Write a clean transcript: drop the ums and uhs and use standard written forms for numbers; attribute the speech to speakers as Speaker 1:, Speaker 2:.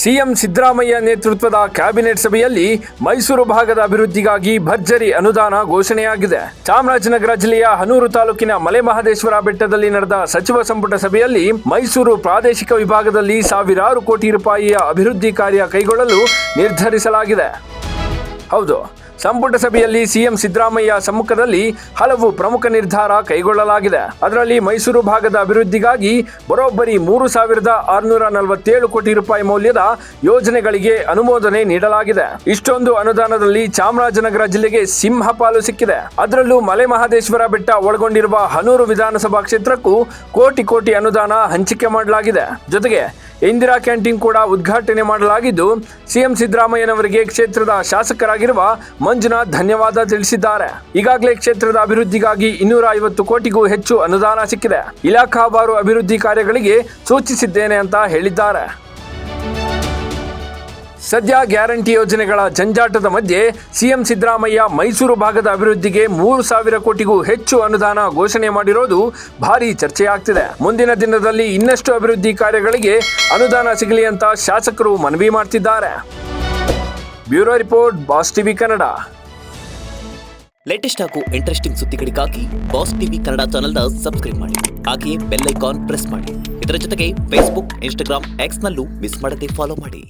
Speaker 1: CM Siddaramaiah ನೇತೃತ್ವದ cabinet ಸಭೆಯಲ್ಲಿ ಮೈಸೂರು ಭಾಗದ ಅಭಿವೃದ್ಧಿಗಾಗಿ ಭರ್ಜರಿ ಅನುದಾನ ಘೋಷಣೆಯಾಗಿದೆ. ಚಾಮರಾಜನಗರ ಜಿಲ್ಲೆಯ ಹನೂರು ತಾಲೂಕಿನ ಮಲೆಮಹದೇಶ್ವರ ಬೆಟ್ಟದಲ್ಲಿ ನಡೆದ ಸಚಿವ ಸಂಪುಟ ಸಭೆಯಲ್ಲಿ ಮೈಸೂರು ಪ್ರಾದೇಶಿಕ ವಿಭಾಗದಲ್ಲಿ ಸಾವಿರಾರು ಕೋಟಿ ರೂಪಾಯಿಯ ಅಭಿವೃದ್ಧಿ ಕಾರ್ಯ ಕೈಗೊಳ್ಳಲು ನಿರ್ಧರಿಸಲಾಗಿದೆ. ಹೌದು, ಸಂಪುಟ ಸಭೆಯಲ್ಲಿ ಸಿಎಂ ಸಿದ್ದರಾಮಯ್ಯ ಸಮ್ಮುಖದಲ್ಲಿ ಹಲವು ಪ್ರಮುಖ ನಿರ್ಧಾರ ಕೈಗೊಳ್ಳಲಾಗಿದೆ. ಅದರಲ್ಲಿ ಮೈಸೂರು ಭಾಗದ ಅಭಿವೃದ್ಧಿಗಾಗಿ ಬರೋಬ್ಬರಿ 3,647 ಕೋಟಿ ರೂಪಾಯಿ ಮೌಲ್ಯದ ಯೋಜನೆಗಳಿಗೆ ಅನುಮೋದನೆ ನೀಡಲಾಗಿದೆ. ಇಷ್ಟೊಂದು ಅನುದಾನದಲ್ಲಿ ಚಾಮರಾಜನಗರ ಜಿಲ್ಲೆಗೆ ಸಿಂಹಪಾಲು ಸಿಕ್ಕಿದೆ. ಅದರಲ್ಲೂ ಮಲೆಮಹದೇಶ್ವರ ಬೆಟ್ಟ ಒಳಗೊಂಡಿರುವ ಹನೂರು ವಿಧಾನಸಭಾ ಕ್ಷೇತ್ರಕ್ಕೂ ಕೋಟಿ ಅನುದಾನ ಹಂಚಿಕೆ ಮಾಡಲಾಗಿದೆ. ಜೊತೆಗೆ ಇಂದಿರಾ ಕ್ಯಾಂಟೀನ್ ಕೂಡ ಉದ್ಘಾಟನೆ ಮಾಡಲಾಗಿದ್ದು, ಸಿಎಂ ಸಿದ್ದರಾಮಯ್ಯನವರಿಗೆ ಕ್ಷೇತ್ರದ ಶಾಸಕರಾಗಿರುವ ಮಂಜುನಾಥ್ ಧನ್ಯವಾದ ತಿಳಿಸಿದ್ದಾರೆ. ಈಗಾಗಲೇ ಕ್ಷೇತ್ರದ ಅಭಿವೃದ್ಧಿಗಾಗಿ 250 ಕೋಟಿಗೂ ಹೆಚ್ಚು ಅನುದಾನ ಸಿಕ್ಕಿದೆ. ಇಲಾಖಾವಾರು ಅಭಿವೃದ್ಧಿ ಕಾರ್ಯಗಳಿಗೆ ಸೂಚಿಸಿದ್ದೇನೆ ಅಂತ ಹೇಳಿದ್ದಾರೆ. ಸದ್ಯ ಗ್ಯಾರಂಟಿ ಯೋಜನೆಗಳ ಜಂಜಾಟದ ಮಧ್ಯೆ ಸಿಎಂ ಸಿದ್ದರಾಮಯ್ಯ ಮೈಸೂರು ಭಾಗದ ಅಭಿವೃದ್ಧಿಗೆ 3,000 ಕೋಟಿಗೂ ಹೆಚ್ಚು ಅನುದಾನ ಘೋಷಣೆ ಮಾಡಿರೋದು ಭಾರಿ ಚರ್ಚೆಯಾಗ್ತಿದೆ. ಮುಂದಿನ ದಿನದಲ್ಲಿ ಇನ್ನಷ್ಟು ಅಭಿವೃದ್ಧಿ ಕಾರ್ಯಗಳಿಗೆ ಅನುದಾನ ಸಿಗಲಿ ಅಂತ ಶಾಸಕರು ಮನವಿ ಮಾಡ್ತಿದ್ದಾರೆ. Bureau report, boss TV Kannada.
Speaker 2: Latest ಹಾಗೂ ಇಂಟ್ರೆಸ್ಟಿಂಗ್ ಸುದ್ದಿಗಳಿಗಾಗಿ ಬಾಸ್ ಟಿವಿ ಕನ್ನಡ ಚಾನೆಲ್ನ ಸಬ್ಸ್ಕ್ರೈಬ್ ಮಾಡಿ. ಹಾಗೆಯೇ ಬೆಲ್ ಐಕಾನ್ ಪ್ರೆಸ್ ಮಾಡಿ. ಇದರ ಜೊತೆಗೆ ಫೇಸ್ಬುಕ್, ಇನ್ಸ್ಟಾಗ್ರಾಮ್, ಎಕ್ಸ್ನಲ್ಲೂ ಮಿಸ್ ಮಾಡದೆ ಫಾಲೋ ಮಾಡಿ.